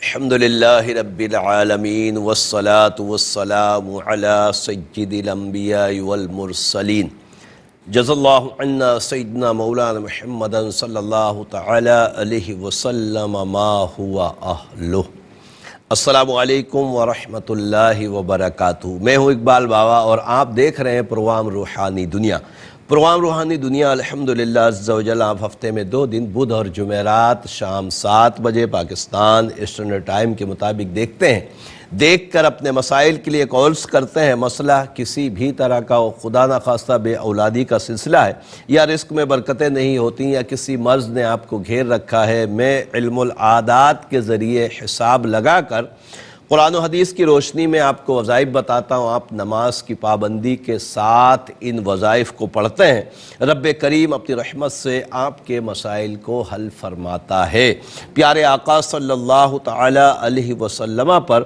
الحمدللہ رب العالمین والصلاة والسلام علی سید الانبیاء والمرسلین جزا اللہ عنا سیدنا مولانا محمد صلی اللہ تعالی علیہ وسلم ما ہوا اہلہ۔ السلام علیکم ورحمۃ اللہ وبرکاتہ۔ میں ہوں اقبال بابا اور آپ دیکھ رہے ہیں پروگرام روحانی دنیا۔ پروگرام روحانی دنیا الحمدللہ عز و جل آپ ہفتے میں 2 دن بدھ اور جمعرات شام 7 بجے پاکستان اسٹینڈرڈ ٹائم کے مطابق دیکھتے ہیں۔ دیکھ کر اپنے مسائل کے لیے کالز کرتے ہیں۔ مسئلہ کسی بھی طرح کا خدا نخواستہ بے اولادی کا سلسلہ ہے، یا رزق میں برکتیں نہیں ہوتی، یا کسی مرض نے آپ کو گھیر رکھا ہے، میں علم العادات کے ذریعے حساب لگا کر قرآن و حدیث کی روشنی میں آپ کو وظائف بتاتا ہوں۔ آپ نماز کی پابندی کے ساتھ ان وظائف کو پڑھتے ہیں، رب کریم اپنی رحمت سے آپ کے مسائل کو حل فرماتا ہے۔ پیارے آقا صلی اللہ تعالی علیہ وسلم پر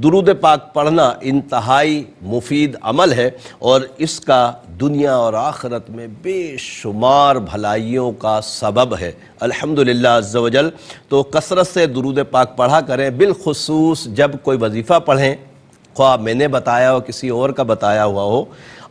درود پاک پڑھنا انتہائی مفید عمل ہے، اور اس کا دنیا اور آخرت میں بے شمار بھلائیوں کا سبب ہے الحمدللہ عز و جل۔ تو کثرت سے درود پاک پڑھا کریں، بالخصوص جب کوئی وظیفہ پڑھیں، خواہ میں نے بتایا ہو کسی اور کا بتایا ہوا ہو،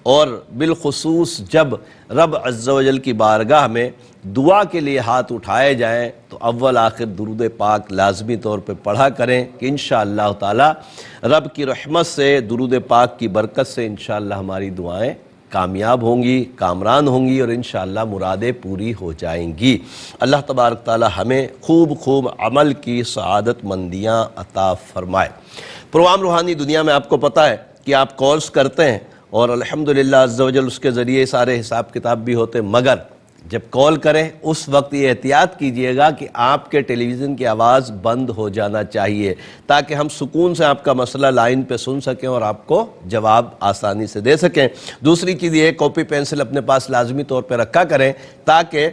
اور بالخصوص جب رب عز و جل کی بارگاہ میں دعا کے لیے ہاتھ اٹھائے جائیں تو اول آخر درود پاک لازمی طور پہ پڑھا کریں کہ انشاءاللہ تعالی رب کی رحمت سے، درود پاک کی برکت سے انشاءاللہ ہماری دعائیں کامیاب ہوں گی، کامران ہوں گی، اور انشاءاللہ مرادیں پوری ہو جائیں گی۔ اللہ تبارک تعالی ہمیں خوب عمل کی سعادت مندیاں عطا فرمائے۔ پروگرام روحانی دنیا میں آپ کو پتہ ہے کہ آپ کالز کرتے ہیں، اور الحمدللہ عز و جل اس کے ذریعے سارے حساب کتاب بھی ہوتے ہیں، مگر جب کال کریں اس وقت یہ احتیاط کیجئے گا کہ آپ کے ٹیلی ویژن کی آواز بند ہو جانا چاہیے، تاکہ ہم سکون سے آپ کا مسئلہ لائن پہ سن سکیں اور آپ کو جواب آسانی سے دے سکیں۔ دوسری چیز یہ، کاپی پینسل اپنے پاس لازمی طور پہ رکھا کریں، تاکہ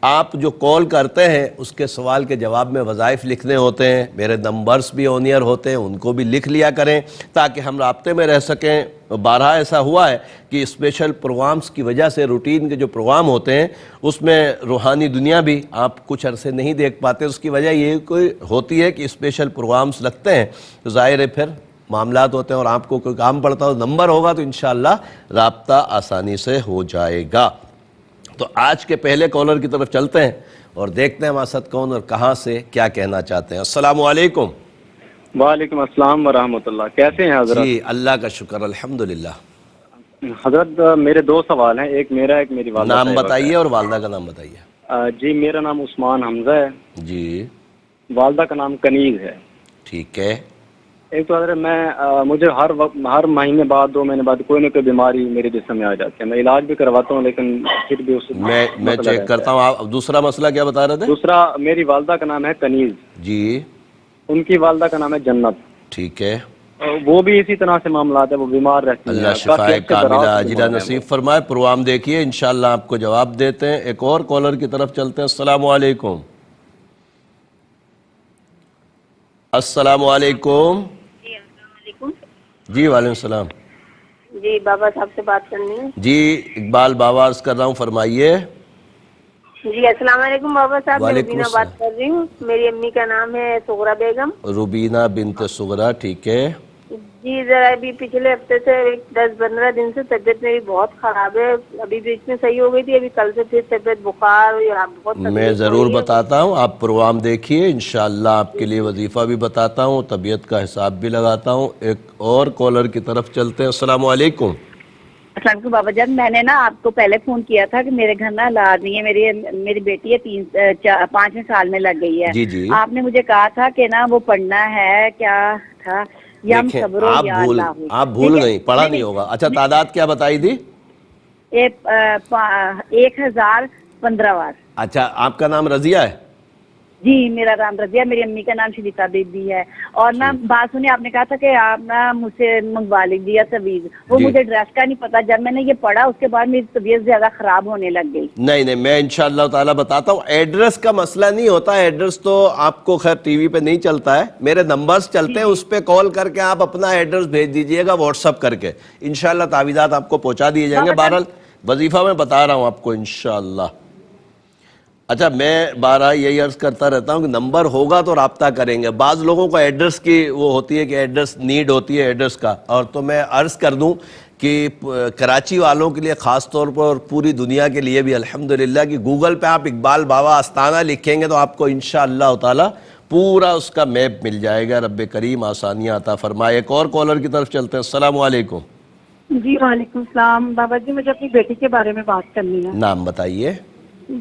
آپ جو کال کرتے ہیں اس کے سوال کے جواب میں وظائف لکھنے ہوتے ہیں، میرے نمبرز بھی آن ایئر ہوتے ہیں، ان کو بھی لکھ لیا کریں تاکہ ہم رابطے میں رہ سکیں۔ بارہا ایسا ہوا ہے کہ اسپیشل پروگرامز کی وجہ سے روٹین کے جو پروگرام ہوتے ہیں اس میں روحانی دنیا بھی آپ کچھ عرصے نہیں دیکھ پاتے۔ اس کی وجہ یہ کوئی ہوتی ہے کہ اسپیشل پروگرامز لگتے ہیں تو ظاہر ہے پھر معاملات ہوتے ہیں، اور آپ کو کوئی کام پڑتا ہو، نمبر ہوگا تو انشاءاللہ رابطہ آسانی سے ہو جائے گا۔ تو آج کے پہلے کالر کی طرف چلتے ہیں اور دیکھتے ہیں ہمارے ساتھ کون اور کہاں سے کیا کہنا چاہتے ہیں۔ السلام علیکم۔ وعلیکم السلام ورحمۃ اللہ۔ کیسے ہیں حضرت؟ جی اللہ کا شکر الحمدللہ۔ حضرت میرے 2 سوال ہیں، ایک میرا ایک میری والدہ نام صاحبہ بتائیے اور والدہ کا نام بتائیے۔ کا۔ جی میرا نام عثمان حمزہ ہے، جی والدہ کا نام کنیز ہے۔ ٹھیک ہے۔ ایک تو حضرت مجھے ہر مہینے بعد 2 مہینے بعد کوئی نہ کوئی بیماری میرے جسم میں آ جاتی ہے، میں علاج بھی کرواتا ہوں لیکن پھر بھی اس میں چیک کرتا ہوں۔ آپ دوسرا مسئلہ کیا بتا رہے تھے؟ دوسرا، میری والدہ کا نام ہے کنیز، جی ان کی والدہ کا نام ہے جنت۔ ٹھیک ہے۔ وہ بھی اسی طرح سے معاملات ہیں، وہ بیمار رہتی ہیں۔ اللہ شفائے کاملہ عاجلہ نصیب فرمائے۔ پروگرام دیکھیے، انشاءاللہ آپ کو جواب دیتے ہیں۔ ایک اور کالر کی طرف چلتے ہیں۔ السلام علیکم۔ السلام علیکم۔ جی السلام علیکم۔ جی وعلیکم السلام۔ جی بابا صاحب سے بات کرنی ہے۔ جی اقبال بابا عرض کر رہا ہوں، فرمائیے۔ جی السلام علیکم بابا صاحب، میں وعلیکم روبینہ السلام۔ بات کر رہی ہوں، میری امی کا نام ہے صغرا بیگم۔ روبینہ بنت صغرا، ٹھیک ہے۔ جی ذرا ابھی پچھلے ہفتے سے 10-15 دن سے طبیعت میری بہت خراب ہے، ابھی بیچ میں صحیح ہو گئی تھی، ابھی کل سے پھر طبیعت بخار ہوئی اور بہت میں ضرور بتاتا ہوں، آپ پروگرام دیکھیے، انشاءاللہ آپ کے لیے وظیفہ بھی بتاتا ہوں، طبیعت کا حساب بھی لگاتا ہوں۔ ایک اور کالر کی طرف چلتے ہیں۔ السلام علیکم۔ السلام علیکم بابا جان، میں نے نا آپ کو پہلے فون کیا تھا کہ میرے گھر نا اولاد نہیں ہے، میری بیٹی ہے 5ویں سال میں لگ گئی ہے۔ جی جی آپ نے مجھے کہا تھا کہ نا وہ پڑھنا ہے، کیا تھا؟ یم صبر و یا اللہ ہو۔ آپ بھول گئی، پڑھا نہیں ہوگا۔ اچھا تعداد کیا بتائی تھی؟ 1015 بار۔ اچھا آپ کا نام رضیہ ہے؟ جی میرا نام رضیہ، میری امی کا نام شریفہ بی بی ہے۔ اور نا بات سنی، آپ نے کہا تھا کہ آپ نا مجھ سے منگوا لیجیے طبیب، وہ مجھے ایڈریس کا نہیں پتا، جب میں نے یہ پڑھا اس کے بعد میری طبیعت زیادہ خراب ہونے لگ گئی۔ نہیں میں انشاءاللہ تعالی بتاتا ہوں۔ ایڈریس کا مسئلہ نہیں ہوتا، ایڈریس تو آپ کو خیر ٹی وی پہ نہیں چلتا ہے، میرے نمبرز چلتے ہیں، اس پہ کال کر کے آپ اپنا ایڈریس بھیج دیجئے گا واٹس اپ کر کے، انشاءاللہ تعویذات آپ کو پہنچا دیے جائیں گے۔ بہرحال وظیفہ میں بتا رہا ہوں آپ کو انشاءاللہ۔ اچھا میں بارہ یہی عرض کرتا رہتا ہوں کہ نمبر ہوگا تو رابطہ کریں گے. بعض لوگوں کو ایڈریس کی وہ ہوتی ہے کہ ایڈریس نیڈ ہوتی ہے ایڈریس کا, اور تو میں عرض کر دوں کہ کراچی والوں کے لیے خاص طور پر اور پوری دنیا کے لیے بھی الحمدللہ کہ گوگل پہ آپ اقبال بابا آستانہ لکھیں گے تو آپ کو انشاءاللہ تعالی پورا اس کا میپ مل جائے گا. رب کریم آسانیاں عطا فرمائے. ایک اور کالر کی طرف چلتے ہیں. السلام علیکم. جی وعلیکم السلام. بابا جی مجھے اپنی بیٹی کے بارے میں بات کرنی ہے. نام بتائیے.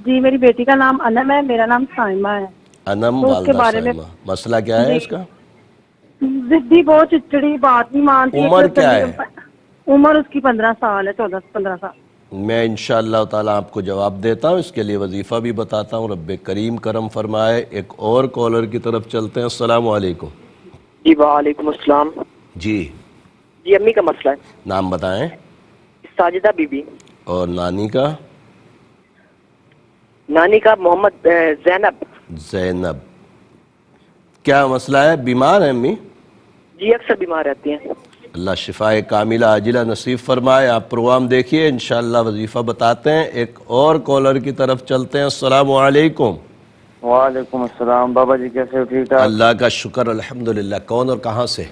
جی میری بیٹی کا نام انم ہے, میرا نام سائمہ ہے. انم تو اس کے والدہ بارے میں سائمہ, مسئلہ کیا ہے جی. اس کا؟ ضدی بہت, چچڑی, بات نہیں مانتی. عمر کیا ہے؟ عمر اس کی 15 سال ہے, 14-15 سال. میں انشاءاللہ تعالیٰ آپ کو جواب دیتا ہوں, اس کے لیے وظیفہ بھی بتاتا ہوں. رب کریم کرم فرمائے. ایک اور کالر کی طرف چلتے ہیں. السلام علیکم. جی وعلیکم السلام. جی جی امی کا مسئلہ ہے. نام بتائیں. ساجدہ بی بی. اور نانی کا؟ نانی کا محمد زینب. زینب. کیا مسئلہ ہے؟ بیمار ہیں امی؟ جی اکثر بیمار رہتی ہیں. اللہ شفائے کاملہ عاجلہ نصیب فرمائے. آپ پروگرام دیکھیے, انشاءاللہ وظیفہ بتاتے ہیں. ایک اور کالر کی طرف چلتے ہیں. السلام علیکم. وعلیکم السلام. بابا جی کیسے ہو؟ ٹھیک ٹھاک. اللہ کا شکر الحمدللہ. کون اور کہاں سے؟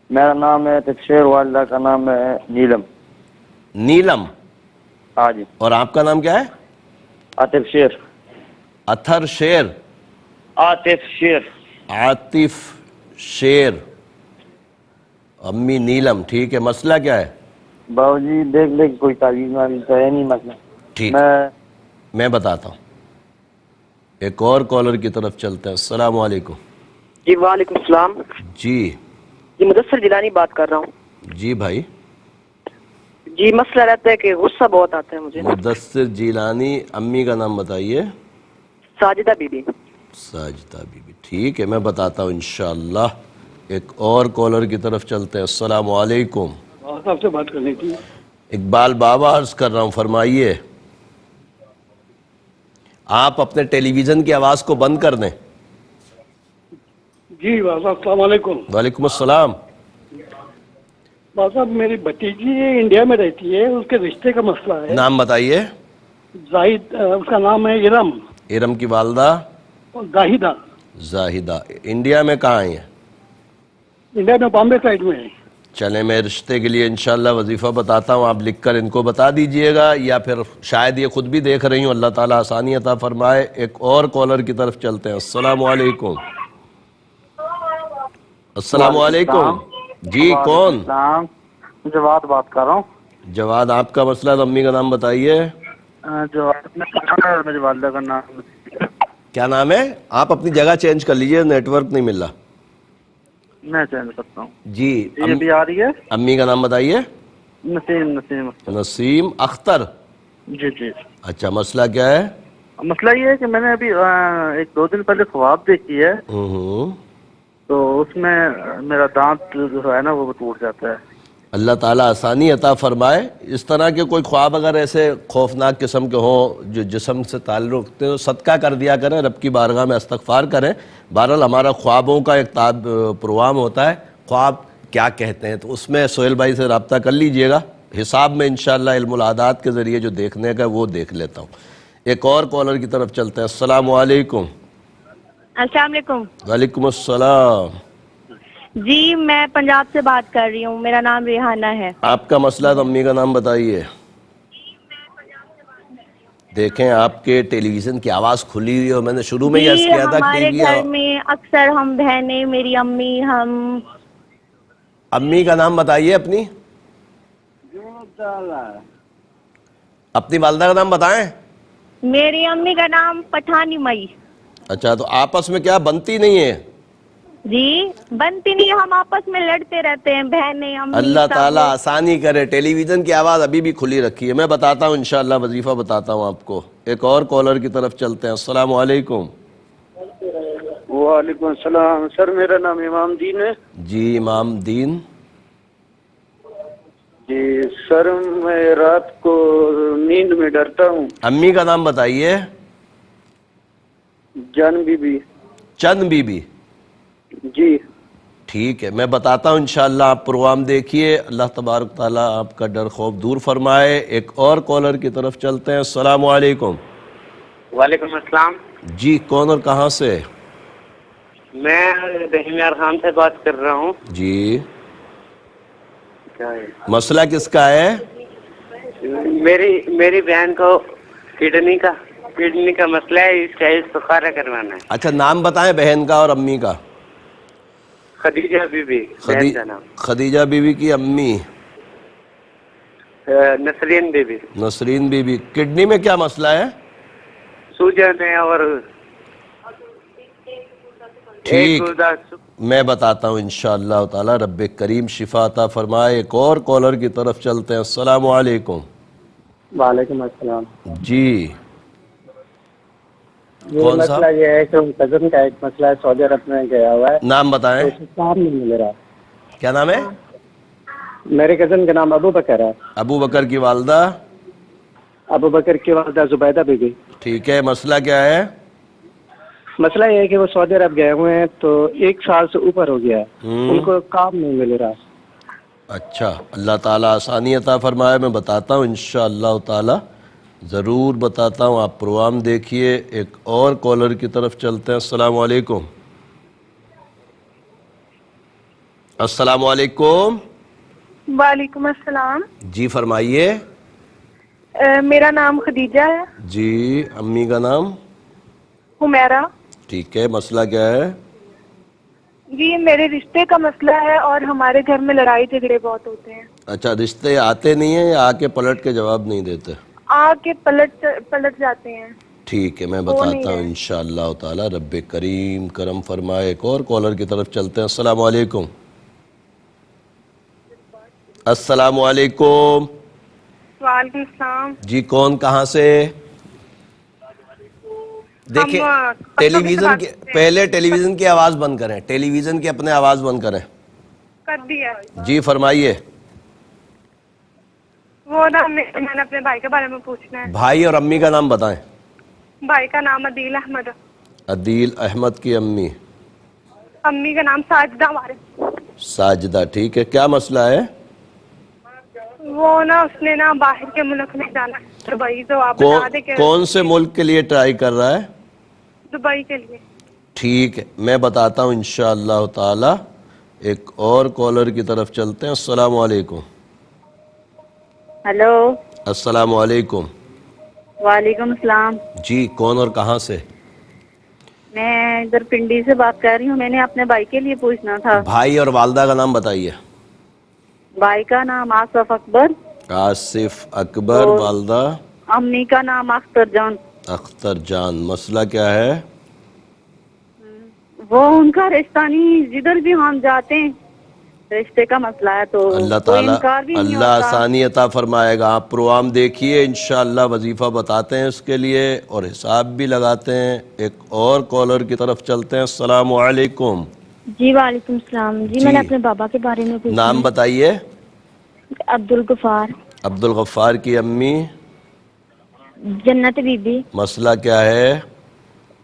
میرا نام ہے تفشیر, والدہ کا نام ہے نیلم. نیلم. ہاں جی. اور آپ کا نام کیا ہے؟ عاطف شیر. اطہر شیر. عاطف شیر. عاطف شیر. امی نیلم. ٹھیک ہے, مسئلہ کیا ہے؟ بابا جی دیکھ لے کوئی تعویذ واویذ تو ہے نہیں مسئلہ. ٹھیک, میں بتاتا ہوں. ایک اور کالر کی طرف چلتے ہیں. السلام علیکم. جی وعلیکم السلام. جی جی مدثر جیلانی بات کر رہا ہوں. جی بھائی. جی مسئلہ رہتا ہے کہ غصہ بہت آتا ہے مجھے. مدثر جیلانی. امی کا نام بتائیے. Sajida Bibi. Sajida be be. ٹھیک ہے, میں بتاتا ہوں انشاءاللہ. ایک اور کالر کی طرف چلتے ہیں. السلام علیکم. آپ سے بات کرنی تھی. اقبال بابا عرض کر رہا ہوں, فرمائیے. آپ اپنے ٹیلی ویژن کی آواز کو بند کر دیں. جی السلام علیکم. وعلیکم السلام. صاحب میری بھتیجی انڈیا میں رہتی ہے, اس کے رشتے کا مسئلہ ہے. نام بتائیے. زاہد, اس کا نام ہے ارم. ارم کی والدہ؟ زاہدہ. زاہدہ. انڈیا میں کہاں ہیں؟ انڈیا میں بامبے سائڈ میں ہے. چلیں میں رشتے کے لیے انشاءاللہ وظیفہ بتاتا ہوں, آپ لکھ کر ان کو بتا دیجئے گا, یا پھر شاید یہ خود بھی دیکھ رہی ہوں. اللہ تعالیٰ آسانی عطا فرمائے. ایک اور کالر کی طرف چلتے ہیں. السلام علیکم. السلام علیکم. جی کون؟ جواد بات کر رہا ہوں. جواد. آپ کا مسئلہ تو امی کا نام بتائیے. جواد میری والدہ کا نام. کیا نام ہے؟ آپ اپنی جگہ چینج کر لیجئے, نیٹ ورک نہیں مل رہا. میں چینج کرتا ہوں. جی یہ بھی آ رہی ہے. امی کا نام بتائیے. نسیم. نسیم اختر. نسیم اختر. جی جی. اچھا, مسئلہ کیا ہے؟ مسئلہ یہ ہے کہ میں نے ابھی 1-2 دن پہلے خواب دیکھی ہے, تو اس میں میرا دانت جو ہے نا وہ ٹوٹ جاتا ہے. اللہ تعالیٰ آسانی عطا فرمائے. اس طرح کے کوئی خواب اگر ایسے خوفناک قسم کے ہوں جو جسم سے تعلق رکھتے ہیں تو صدقہ کر دیا کریں, رب کی بارگاہ میں استغفار کریں. بہرحال ہمارا خوابوں کا ایک پروگرام ہوتا ہے, خواب کیا کہتے ہیں, تو اس میں سہیل بھائی سے رابطہ کر لیجئے گا. حساب میں انشاءاللہ علم العادات کے ذریعے جو دیکھنے کا وہ دیکھ لیتا ہوں. ایک اور کالر کی طرف چلتے ہیں. السلام علیکم. السلام علیکم. وعلیکم السلام. جی میں پنجاب سے بات کر رہی ہوں, میرا نام ریحانہ ہے. آپ کا مسئلہ تو امی کا نام بتائیے. دیکھیں آپ کے ٹیلی ویژن کی آواز کھلی ہوئی ہے, اور میں نے شروع میں یہ عرض کیا تھا کہ ہمارے گھر میں اکثر ہم بہنیں, میری امی, ہم. امی کا نام بتائیے اپنی. اپنی والدہ کا نام بتائیں. میری امی کا نام پٹھانی مئی. اچھا, تو آپس میں کیا بنتی نہیں ہے؟ جی بنتی نہیں, ہم آپس میں لڑتے رہتے ہیں, بہنیں, امی. اللہ تعالیٰ آسانی کرے. ٹیلی ویژن کی آواز ابھی بھی کھلی رکھی ہے, میں بتاتا ہوں انشاءاللہ وظیفہ بتاتا ہوں آپ کو. ایک اور کالر کی طرف چلتے ہیں. السلام علیکم. وعلیکم السلام. سر میرا نام امام دین ہے. جی امام دین. جی سر میں رات کو نیند میں ڈرتا ہوں. امی کا نام بتائیے. جان بی بی. چند بی بی. جی ٹھیک ہے, میں بتاتا ہوں انشاءاللہ. آپ پروگرام دیکھیے, اللہ تبارک تعالیٰ آپ کا ڈر خوف دور فرمائے. ایک اور کالر کی طرف چلتے ہیں. السلام علیکم. وعلیکم السلام. جی کون اور کہاں سے؟ میں رحیم یار خان سے بات کر رہا ہوں. جی مسئلہ کس کا ہے؟ میری بہن کو کڈنی کا مسئلہ ہے، اس کا استخارہ کروانا ہے. اچھا نام بتائیں بہن کا اور امی کا. خدیجہ بی بی بہن کا نام. خدیجہ بی بی کی امی Nasreen Bibi. Nasreen Bibi. Kidney میں کیا مسئلہ ہے؟ سوجن ہے اور ٹھیک میں بتاتا ہوں انشاءاللہ تعالی. رب کریم شفا عطا فرمائے. ایک اور کالر کی طرف چلتے ہیں. السلام علیکم. وعلیکم السلام. جی یہ کون سا مسئلہ یہ ہے کہ کزن کا ایک مسئلہ ہے، سعودی عرب میں گیا ہوا ہے، نام بتائیں. تو اسے کام نہیں مل رہا. کیا نام ہے؟ میرے کزن کا نام ابو بکر ہے. ابو بکر کی والدہ؟ ابو بکر کی والدہ زبیدہ بی بی. ٹھیک ہے مسئلہ کیا ہے؟ مسئلہ یہ ہے کہ وہ سعودی عرب گئے ہوئے ہیں تو 1 سال سے اوپر ہو گیا ہے، ان کو کام نہیں مل رہا. اچھا اللہ تعالیٰ آسانی عطا فرمائے. میں بتاتا ہوں انشاءاللہ تعالی ضرور بتاتا ہوں. آپ پروگرام دیکھیے. ایک اور کالر کی طرف چلتے ہیں. السلام علیکم. السلام علیکم. وعلیکم السلام. جی فرمائیے. میرا نام خدیجہ ہے. جی امی کا نام؟ حمیرہ. ٹھیک ہے مسئلہ کیا ہے؟ جی میرے رشتے کا مسئلہ ہے اور ہمارے گھر میں لڑائی جھگڑے بہت ہوتے ہیں. اچھا رشتے آتے نہیں ہیں یا آ کے پلٹ کے جواب نہیں دیتے؟ آ کے پلٹ جاتے ہیں. ٹھیک ہے میں بتاتا ہوں انشاءاللہ تعالی. رب کریم کرم فرمائے. ایک اور کالر کی طرف چلتے ہیں. السلام علیکم. السلام علیکم. وعلیکم السلام. جی کون کہاں سے؟ دیکھیں ٹیلی ویژن کی پہلے ٹیلی ویژن کی آواز بند کریں. ٹیلی ویژن کی اپنے آواز بند کریں. کر دیا. جی فرمائیے. وہ نا میں نے اپنے بھائی کے بارے میں پوچھنا ہے. بھائی اور امی کا نام بتائیں. بھائی کا نام عدیل احمد. عدیل احمد کی امی؟ امی کا نام ساجدہ وارث. ساجدہ. ٹھیک ہے کیا مسئلہ ہے؟ وہ نا اس نے نا باہر کے ملک میں جانا ہے دبئی. تو آپ بتا دیں کہ کون سے ملک کے لیے ٹرائی کر رہا ہے؟ دبئی کے لیے. ٹھیک ہے میں بتاتا ہوں انشاءاللہ تعالی. ایک اور کالر کی طرف چلتے ہیں. السلام علیکم. ہلو. السلام علیکم. وعلیکم السلام. جی کون اور کہاں سے؟ میں ادھر پنڈی سے بات کر رہی ہوں. میں نے اپنے بھائی کے لیے پوچھنا تھا. بھائی اور والدہ کا نام بتائیے. بھائی کا نام آصف اکبر. آصف اکبر. والدہ؟ امی کا نام اختر جان. اختر جان. مسئلہ کیا ہے؟ وہ ان کا رشتہ نہیں، جدھر بھی ہم جاتے ہیں رشتے کا مسئلہ ہے تو اللہ کوئی تعالیٰ انکار بھی نہیں اللہ ہوتا. آسانی عطا فرمائے گا. آپ پروگرام دیکھیے انشاءاللہ وظیفہ بتاتے ہیں اس کے لیے اور حساب بھی لگاتے ہیں. ایک اور کالر کی طرف چلتے ہیں. السلام علیکم. جی وعلیکم السلام. جی میں نے اپنے بابا کے بارے میں پوچھنا. نام بتائیے. عبدالغفار. عبدالغفار کی امی؟ جنت بی بی. مسئلہ کیا ہے؟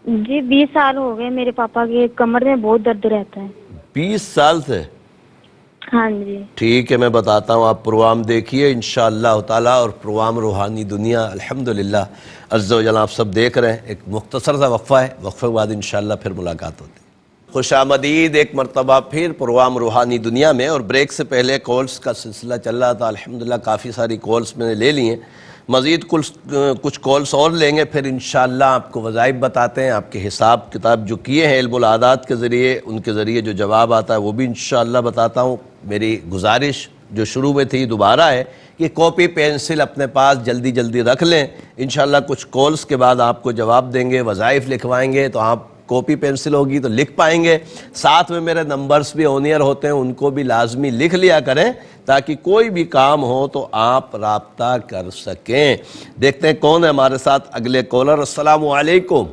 جی 20 سال ہو گئے میرے پاپا کے کمر میں بہت درد رہتا ہے. 20 سال سے؟ ہاں جی. ٹھیک ہے میں بتاتا ہوں. آپ پروگرام دیکھیے انشاءاللہ تعالی. اور پروگرام روحانی دنیا الحمدللہ عز و جل آپ سب دیکھ رہے ہیں. ایک مختصر سا وقفہ ہے، وقفے کے بعد انشاءاللہ پھر ملاقات ہوتی ہے. خوش آمدید ایک مرتبہ پھر پروگرام روحانی دنیا میں. اور بریک سے پہلے کالز کا سلسلہ چل رہا تھا. الحمدللہ کافی ساری کالز میں نے لے لی ہیں. مزید کچھ کالز اور لیں گے پھر انشاءاللہ آپ کو وظائف بتاتے ہیں. آپ کے حساب کتاب جو کیے ہیں علم العادات کے ذریعے، ان کے ذریعے جو جواب آتا ہے وہ بھی انشاءاللہ بتاتا ہوں. میری گزارش جو شروع میں تھی دوبارہ ہے کہ کاپی پینسل اپنے پاس جلدی رکھ لیں. انشاءاللہ کچھ کالز کے بعد آپ کو جواب دیں گے، وظائف لکھوائیں گے تو آپ کاپی پینسل ہوگی تو لکھ پائیں گے. ساتھ میں میرے نمبرز بھی آنیئر ہوتے ہیں، ان کو بھی لازمی لکھ لیا کریں تاکہ کوئی بھی کام ہو تو آپ رابطہ کر سکیں. دیکھتے ہیں کون ہے ہمارے ساتھ اگلے کالر. السلام علیکم.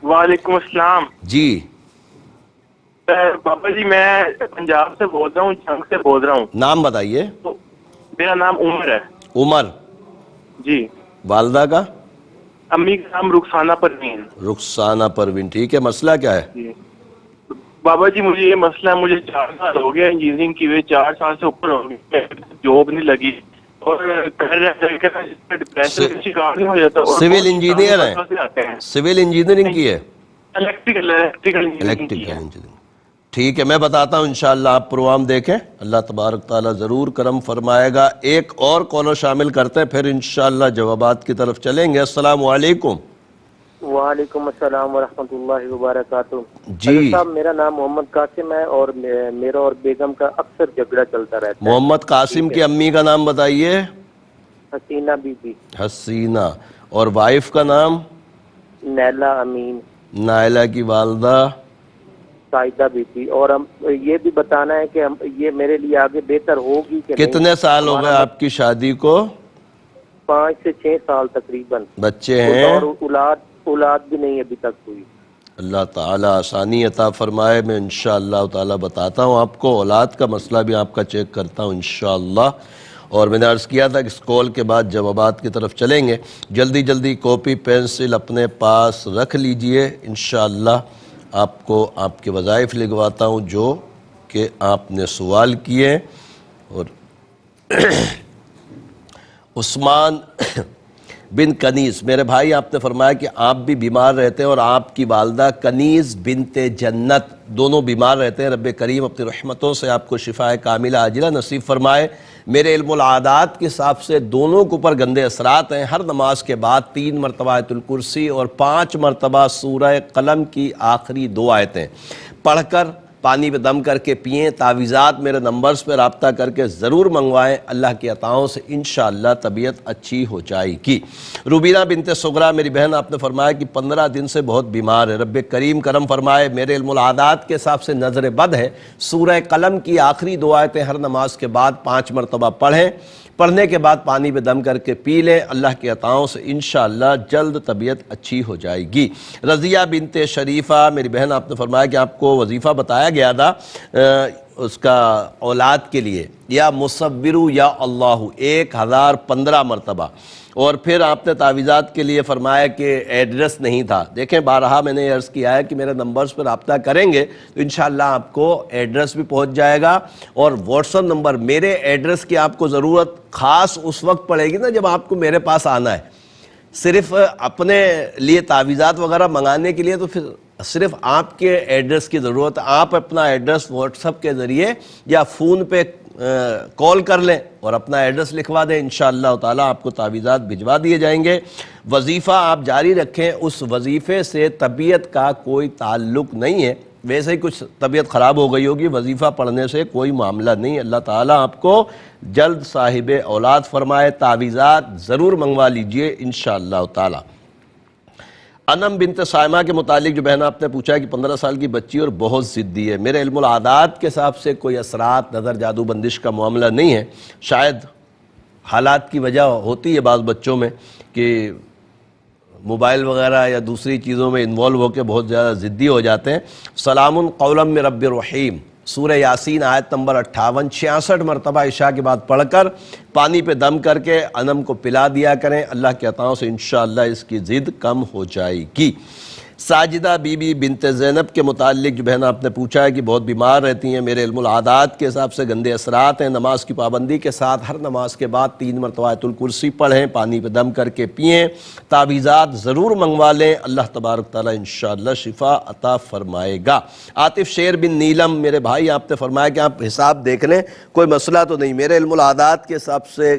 وعلیکم السلام. جی بابا جی میں پنجاب سے بول رہا ہوں، جنگ سے بول رہا ہوں. نام بتائیے. میرا نام عمر ہے. عمر. جی. والدہ کا؟ امی کا نام رخسانہ پروین. رخسانہ پروین. ٹھیک ہے مسئلہ کیا ہے؟ جی بابا جی مجھے یہ مسئلہ ہے، مجھے 4 سال ہو گیا انجینئرنگ کی ہوئے، 4 سال سے اوپر ہو گیا، جاب نہیں لگی اور گھر رہ کر ڈپریشن کا شکار نہیں ہو جاتا. سول انجینئر ہیں, سول انجینئرنگ کی ہے, الیکٹریکل انجینئرنگ. ٹھیک ہے, میں بتاتا ہوں انشاءاللہ, آپ پروگرام دیکھیں, اللہ تبارک تعالیٰ ضرور کرم فرمائے گا. ایک اور کالر شامل کرتے ہیں, پھر انشاءاللہ جوابات کی طرف چلیں گے. السلام علیکم. وعلیکم السلام ورحمۃ اللہ وبرکاتہ. جی صاحب, میرا نام محمد قاسم ہے اور میرا اور بیگم کا اکثر جھگڑا چلتا رہتا ہے. محمد قاسم کی امی کا نام بتائیے. حسینہ بی بی. حسینہ. اور وائف کا نام؟ نیلا امین. نائلہ کی والدہ؟ سائدہ بی بی. اور ہم یہ بھی بتانا ہے کہ یہ میرے لیے آگے بہتر ہوگی کہ کتنے سال ہو گئے آپ کی شادی کو؟ 5 سے 6 سال تقریباً. بچے ہیں؟ اور اولاد بھی نہیں ابھی تک ہوئی. اللہ تعالیٰ آسانی عطا فرمائے. میں انشاءاللہ تعالیٰ بتاتا ہوں آپ کو, اولاد کا مسئلہ بھی آپ کا چیک کرتا ہوں انشاءاللہ. اور میں نے عرض کیا تھا کہ اس کال کے بعد جوابات کی طرف چلیں گے. جلدی جلدی کاپی پینسل اپنے پاس رکھ لیجئے. انشاءاللہ آپ کو آپ کے وظائف لکھواتا ہوں جو کہ آپ نے سوال کیے. اور عثمان بن کنیز, میرے بھائی, آپ نے فرمایا کہ آپ بھی بیمار رہتے ہیں اور آپ کی والدہ کنیز بنت جنت دونوں بیمار رہتے ہیں. رب کریم اپنی رحمتوں سے آپ کو شفاء کاملہ عاجلہ نصیب فرمائے. میرے علم العادات کے حساب سے دونوں کے اوپر گندے اثرات ہیں. ہر نماز کے بعد 3 مرتبہ آیت الکرسی اور 5 مرتبہ سورہ قلم کی آخری 2 آیتیں پڑھ کر پانی پہ دم کر کے پئیں. تعویذات میرے نمبرز پہ رابطہ کر کے ضرور منگوائیں. اللہ کی عطاؤں سے انشاءاللہ طبیعت اچھی ہو جائے گی. روبینہ بنت سغرا, میری بہن, آپ نے فرمایا کہ 15 دن سے بہت بیمار ہے. رب کریم کرم فرمائے. میرے علم العادات کے حساب سے نظر بد ہے. سورہ قلم کی آخری 2 آیتیں ہر نماز کے بعد 5 مرتبہ پڑھیں. پڑھنے کے بعد پانی پہ دم کر کے پی لیں. اللہ کی عطاؤں سے انشاءاللہ جلد طبیعت اچھی ہو جائے گی. رضیہ بنت شریفہ, میری بہن, آپ نے فرمایا کہ آپ کو وظیفہ بتایا گیا تھا اس کا اولاد کے لیے, یا مصورو یا اللہ 1015 مرتبہ. اور پھر آپ نے تعویذات کے لیے فرمایا کہ ایڈریس نہیں تھا. دیکھیں, بارہا میں نے عرض کیا ہے کہ میرے نمبرز پر رابطہ کریں گے تو انشاءاللہ آپ کو ایڈریس بھی پہنچ جائے گا. اور واٹس ایپ نمبر, میرے ایڈریس کی آپ کو ضرورت خاص اس وقت پڑے گی نا جب آپ کو میرے پاس آنا ہے. صرف اپنے لیے تعویذات وغیرہ منگانے کے لیے تو پھر صرف آپ کے ایڈریس کی ضرورت ہے. آپ اپنا ایڈریس واٹس ایپ کے ذریعے یا فون پہ کال کر لیں اور اپنا ایڈریس لکھوا دیں. انشاءاللہ تعالیٰ آپ کو تعویذات بھجوا دیے جائیں گے. وظیفہ آپ جاری رکھیں. اس وظیفے سے طبیعت کا کوئی تعلق نہیں ہے. ویسے ہی کچھ طبیعت خراب ہو گئی ہوگی, وظیفہ پڑھنے سے کوئی معاملہ نہیں. اللہ تعالیٰ آپ کو جلد صاحب اولاد فرمائے. تعویذات ضرور منگوا لیجئے انشاءاللہ تعالیٰ. انم بنت سائمہ کے متعلق جو بہن آپ نے پوچھا ہے کہ 15 سال کی بچی اور بہت ضدی ہے. میرے علم العادات کے حساب سے کوئی اثرات, نظر, جادو, بندش کا معاملہ نہیں ہے. شاید حالات کی وجہ ہوتی ہے بعض بچوں میں کہ موبائل وغیرہ یا دوسری چیزوں میں انوالو ہو کے بہت زیادہ ضدی ہو جاتے ہیں. سلام قولا من رب الرحیم, سورہ یاسین آیت نمبر 58 66 مرتبہ عشاء کے بعد پڑھ کر پانی پہ دم کر کے انم کو پلا دیا کریں. اللہ کے عطاؤں سے انشاءاللہ اس کی ضد کم ہو جائے گی. ساجدہ بی بی بنت زینب کے متعلق جو بہن آپ نے پوچھا ہے کہ بہت بیمار رہتی ہیں. میرے علم العادات کے حساب سے گندے اثرات ہیں. نماز کی پابندی کے ساتھ ہر نماز کے بعد 3 مرتبہ آیت الکرسی پڑھیں, پانی پہ دم کر کے پئیں. تعویذات ضرور منگوا لیں. اللہ تبارک تعالیٰ انشاءاللہ شفا عطا فرمائے گا. عاطف شیر بن نیلم, میرے بھائی, آپ نے فرمایا کہ آپ حساب دیکھ لیں, کوئی مسئلہ تو نہیں. میرے علم العادات کے حساب سے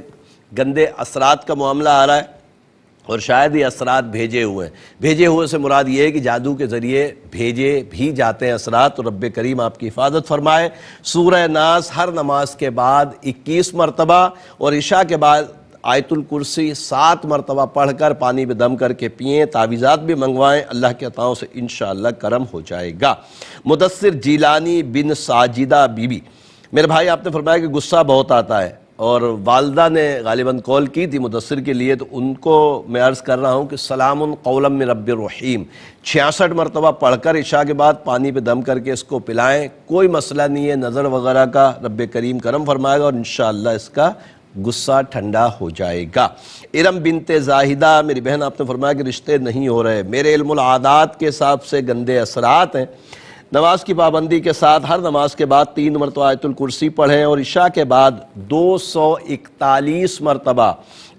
گندے اثرات کا معاملہ آ رہا ہے اور شاید یہ اثرات بھیجے ہوئے ہیں. بھیجے ہوئے سے مراد یہ ہے کہ جادو کے ذریعے بھیجے بھی جاتے ہیں اثرات. تو رب کریم آپ کی حفاظت فرمائے. سورہ ناس ہر نماز کے بعد 21 مرتبہ اور عشاء کے بعد آیت الکرسی 7 مرتبہ پڑھ کر پانی پہ دم کر کے پئیں. تعویذات بھی منگوائیں. اللہ کے عطاؤں سے انشاءاللہ کرم ہو جائے گا. مدثر جیلانی بن ساجدہ بی بی, میرے بھائی, آپ نے فرمایا کہ غصہ بہت آتا ہے اور والدہ نے غالباً کال کی تھی مدثر کے لیے, تو ان کو میں عرض کر رہا ہوں کہ سلام قولا من رب الرحیم 66 مرتبہ پڑھ کر عشاء کے بعد پانی پہ دم کر کے اس کو پلائیں. کوئی مسئلہ نہیں ہے نظر وغیرہ کا. رب کریم کرم فرمائے گا اور انشاءاللہ اس کا غصہ ٹھنڈا ہو جائے گا. ارم بنت زاہدہ, میری بہن, آپ نے فرمایا کہ رشتے نہیں ہو رہے. میرے علم العادات کے حساب سے گندے اثرات ہیں. نماز کی پابندی کے ساتھ ہر نماز کے بعد 3 مرتبہ آیت الکرسی پڑھیں اور عشاء کے بعد 241 مرتبہ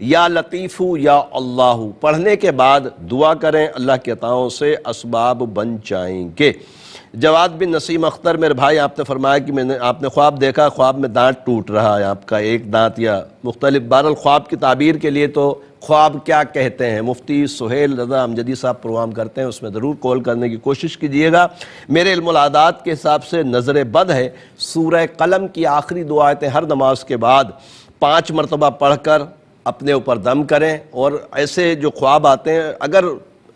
یا لطیف یا اللہ پڑھنے کے بعد دعا کریں، اللہ کے عطاؤں سے اسباب بن جائیں گے۔ جواد بن نسیم اختر میرے بھائی، آپ نے فرمایا کہ آپ نے خواب دیکھا، خواب میں دانت ٹوٹ رہا ہے آپ کا، ایک دانت یا مختلف، بہرحال خواب کی تعبیر کے لیے تو خواب کیا کہتے ہیں مفتی سہیل رضا امجدی صاحب پروگرام کرتے ہیں، اس میں ضرور کال کرنے کی کوشش کیجئے گا۔ میرے علم العادات کے حساب سے نظر بد ہے، سورہ قلم کی آخری 2 آیتیں ہر نماز کے بعد 5 مرتبہ پڑھ کر اپنے اوپر دم کریں، اور ایسے جو خواب آتے ہیں اگر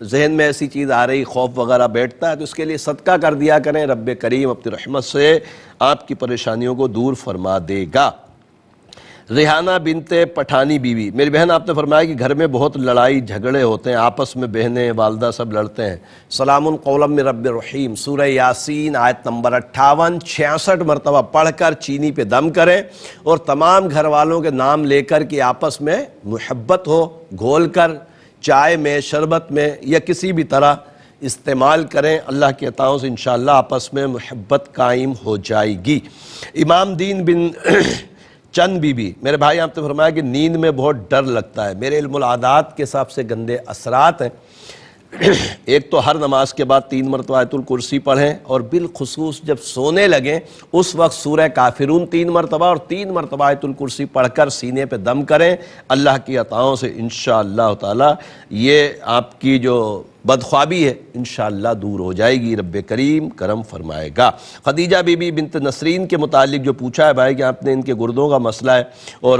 ذہن میں ایسی چیز آ رہی، خوف وغیرہ بیٹھتا ہے تو اس کے لیے صدقہ کر دیا کریں، رب کریم اپنی رحمت سے آپ کی پریشانیوں کو دور فرما دے گا۔ ریحانہ بنت پٹھانی بیوی، میری بہن آپ نے فرمایا کہ گھر میں بہت لڑائی جھگڑے ہوتے ہیں، آپس میں بہنیں والدہ سب لڑتے ہیں، سلام قولا من رب الرحیم سورہ یاسین آیت نمبر 58 66 مرتبہ پڑھ کر چینی پہ دم کریں اور تمام گھر والوں کے نام لے کر کہ آپس میں محبت ہو، گھول کر چائے میں، شربت میں یا کسی بھی طرح استعمال کریں، اللہ کے عطاؤں سے انشاءاللہ آپس میں محبت قائم ہو جائے گی۔ امام دین بن چند بی بی، میرے بھائی آپ نے فرمایا کہ نیند میں بہت ڈر لگتا ہے، میرے علم العادات کے حساب سے گندے اثرات ہیں۔ ایک تو ہر نماز کے بعد 3 مرتبہ آیت الکرسی پڑھیں اور بالخصوص جب سونے لگیں اس وقت سورہ کافرون 3 مرتبہ اور 3 مرتبہ آیت الکرسی پڑھ کر سینے پہ دم کریں، اللہ کی عطاؤں سے انشاءاللہ تعالی یہ آپ کی جو بدخوابی ہے انشاءاللہ دور ہو جائے گی، رب کریم کرم فرمائے گا۔ خدیجہ بی بی بنت نسرین کے متعلق جو پوچھا ہے بھائی کہ آپ نے ان کے گردوں کا مسئلہ ہے اور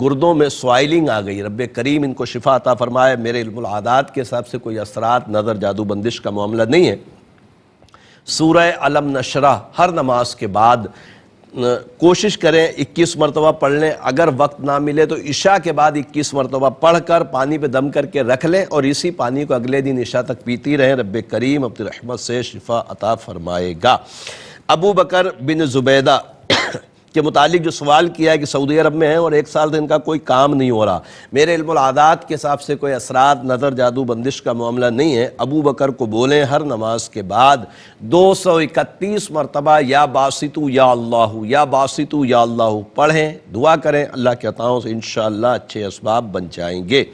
گردوں میں سوائلنگ آ گئی، رب کریم ان کو شفا عطا فرمائے۔ میرے علم العادات کے حساب سے کوئی اثرات، نظر، جادو بندش کا معاملہ نہیں ہے۔ سورہ علم نشرہ ہر نماز کے بعد کوشش کریں 21 مرتبہ پڑھ لیں، اگر وقت نہ ملے تو عشاء کے بعد 21 مرتبہ پڑھ کر پانی پہ دم کر کے رکھ لیں اور اسی پانی کو اگلے دن عشاء تک پیتی رہیں، رب کریم اپنی رحمت سے شفا عطا فرمائے گا۔ ابو بکر بن زبیدہ کے متعلق جو سوال کیا ہے کہ سعودی عرب میں ہیں اور 1 سال سے ان کا کوئی کام نہیں ہو رہا، میرے علم العادات کے حساب سے کوئی اثرات، نظر، جادو بندش کا معاملہ نہیں ہے۔ ابو بکر کو بولیں ہر نماز کے بعد 231 مرتبہ یا باسطو یا اللہ، یا باسطو یا اللہ پڑھیں، دعا کریں، اللہ کے عطاؤں سے انشاءاللہ اچھے اسباب بن جائیں گے۔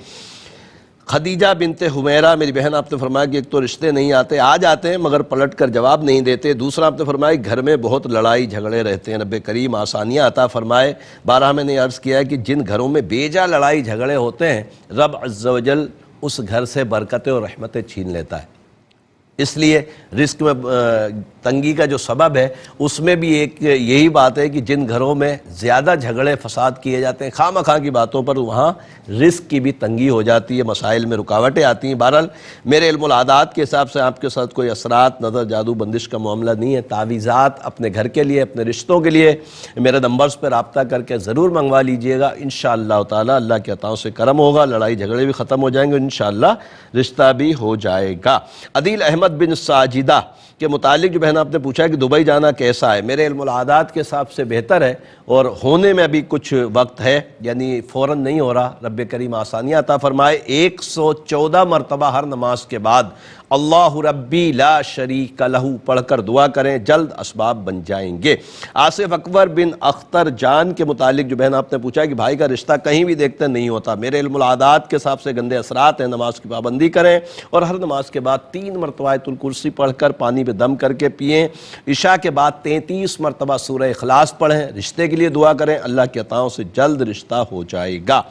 خدیجہ بنت حمیرہ، میری بہن آپ نے فرمایا کہ ایک تو رشتے نہیں آتے، آ جاتے ہیں مگر پلٹ کر جواب نہیں دیتے، دوسرا آپ نے فرمایا کہ گھر میں بہت لڑائی جھگڑے رہتے ہیں، رب کریم آسانیاں عطا فرمائے۔ بارہ میں نے عرض کیا ہے کہ جن گھروں میں بیجا لڑائی جھگڑے ہوتے ہیں رب عز و جل اس گھر سے برکتیں اور رحمتیں چھین لیتا ہے، اس لیے رزق میں تنگی کا جو سبب ہے اس میں بھی ایک یہی بات ہے کہ جن گھروں میں زیادہ جھگڑے فساد کیے جاتے ہیں خواہ مخواہ کی باتوں پر، وہاں رزق کی بھی تنگی ہو جاتی ہے، مسائل میں رکاوٹیں آتی ہیں۔ بہرحال میرے علم العادات کے حساب سے آپ کے ساتھ کوئی اثرات، نظر، جادو بندش کا معاملہ نہیں ہے۔ تعویذات اپنے گھر کے لیے، اپنے رشتوں کے لیے میرے نمبرز پہ رابطہ کر کے ضرور منگوا لیجئے گا، انشاءاللہ تعالی اللہ کے عطاؤں سے کرم ہوگا، لڑائی جھگڑے بھی ختم ہو جائیں گے، انشاءاللہ رشتہ بھی ہو جائے گا۔ عدیل احمد بن ساجدہ کے متعلق جو بہن آپ نے پوچھا ہے کہ دبئی جانا کیسا ہے، میرے علم العادات کے حساب سے بہتر ہے اور ہونے میں ابھی کچھ وقت ہے، یعنی فوراً نہیں ہو رہا، رب کریم آسانیاں عطا فرمائے۔ 114 مرتبہ ہر نماز کے بعد اللہ ربی لا شریک لہ پڑھ کر دعا کریں، جلد اسباب بن جائیں گے۔ آصف اکبر بن اختر جان کے متعلق جو بہن آپ نے پوچھا کہ بھائی کا رشتہ کہیں بھی دیکھتے نہیں ہوتا، میرے علم العادات کے حساب سے گندے اثرات ہیں، نماز کی پابندی کریں اور ہر نماز کے بعد 3 مرتبہ آیت الکرسی پڑھ کر پانی پہ دم کر کے پئیں، عشاء کے بعد 33 مرتبہ سورہ اخلاص پڑھیں، رشتے کے لیے دعا کریں، اللہ کی عطاؤں سے جلد رشتہ ہو جائے گا۔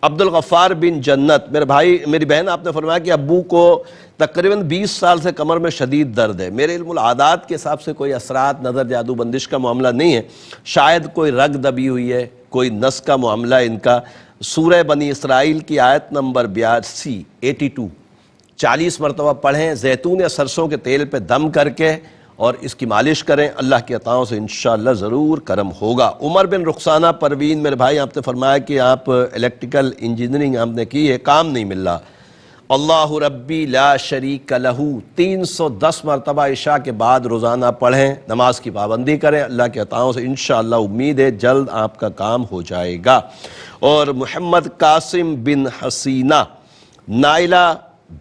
عبد الغفار بن جنت، میرے بھائی میری بہن آپ نے فرمایا کہ ابو کو تقریباً 20 سال سے کمر میں شدید درد ہے، میرے علم العادات کے حساب سے کوئی اثرات، نظر، جادو بندش کا معاملہ نہیں ہے، شاید کوئی رگ دبی ہوئی ہے، کوئی نس کا معاملہ ان کا۔ سورہ بنی اسرائیل کی آیت نمبر 82 40 مرتبہ پڑھیں، زیتون یا سرسوں کے تیل پہ دم کر کے اور اس کی مالش کریں، اللہ کی عطاؤں سے انشاءاللہ ضرور کرم ہوگا۔ عمر بن رخسانہ پروین، میرے بھائی آپ نے فرمایا کہ آپ الیکٹریکل انجینئرنگ آپ نے کی ہے، کام نہیں مل رہا، اللہ ربی لا شریک لہ 310 مرتبہ عشاء کے بعد روزانہ پڑھیں، نماز کی پابندی کریں، اللہ کے عطاؤں سے انشاءاللہ امید ہے جلد آپ کا کام ہو جائے گا۔ اور محمد قاسم بن حسینہ، نائلہ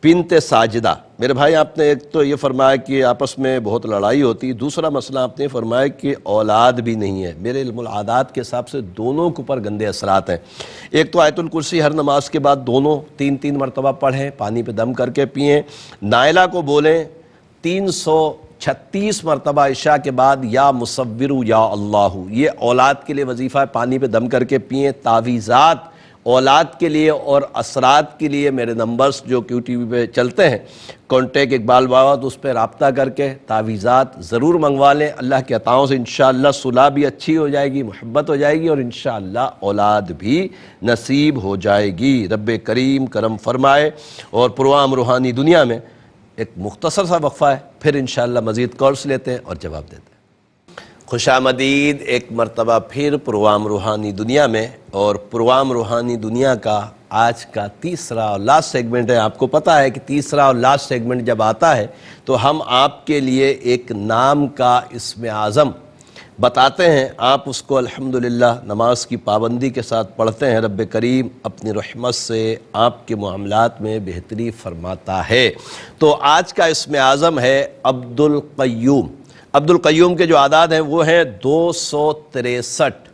بنت ساجدہ. میرے بھائی آپ نے ایک تو یہ فرمایا کہ آپس میں بہت لڑائی ہوتی، دوسرا مسئلہ آپ نے فرمایا کہ اولاد بھی نہیں ہے. میرے علم العادات کے حساب سے دونوں کے اوپر گندے اثرات ہیں. ایک تو آیت الکرسی ہر نماز کے بعد دونوں 3 مرتبہ پڑھیں، پانی پہ دم کر کے پئیں. نائلہ کو بولیں 336 مرتبہ عشاء کے بعد یا مصور یا اللہ. یہ اولاد کے لیے وظیفہ ہے، پانی پہ دم کر کے پئیں. تعویذات اولاد کے لیے اور اثرات کے لیے میرے نمبرز جو کیو ٹی وی پہ چلتے ہیں، کانٹیکٹ اقبال بابا، تو اس پہ رابطہ کر کے تعویذات ضرور منگوا لیں. اللہ کے عطاؤں سے انشاءاللہ صلح بھی اچھی ہو جائے گی، محبت ہو جائے گی، اور انشاءاللہ اولاد بھی نصیب ہو جائے گی. رب کریم کرم فرمائے. اور پروگرام روحانی دنیا میں ایک مختصر سا وقفہ ہے، پھر انشاءاللہ مزید کالز لیتے ہیں اور جواب دیتے ہیں. خوش آمدید ایک مرتبہ پھر پروگرام روحانی دنیا میں. اور پروگرام روحانی دنیا کا آج کا تیسرا اور لاسٹ سیگمنٹ ہے. آپ کو پتہ ہے کہ تیسرا اور لاسٹ سیگمنٹ جب آتا ہے تو ہم آپ کے لیے ایک نام کا اسم اعظم بتاتے ہیں. آپ اس کو الحمدللہ نماز کی پابندی کے ساتھ پڑھتے ہیں. رب کریم اپنی رحمت سے آپ کے معاملات میں بہتری فرماتا ہے. تو آج کا اسم اعظم ہے عبد القیوم. عبد القیوم کے جو اعداد ہیں وہ ہیں 263.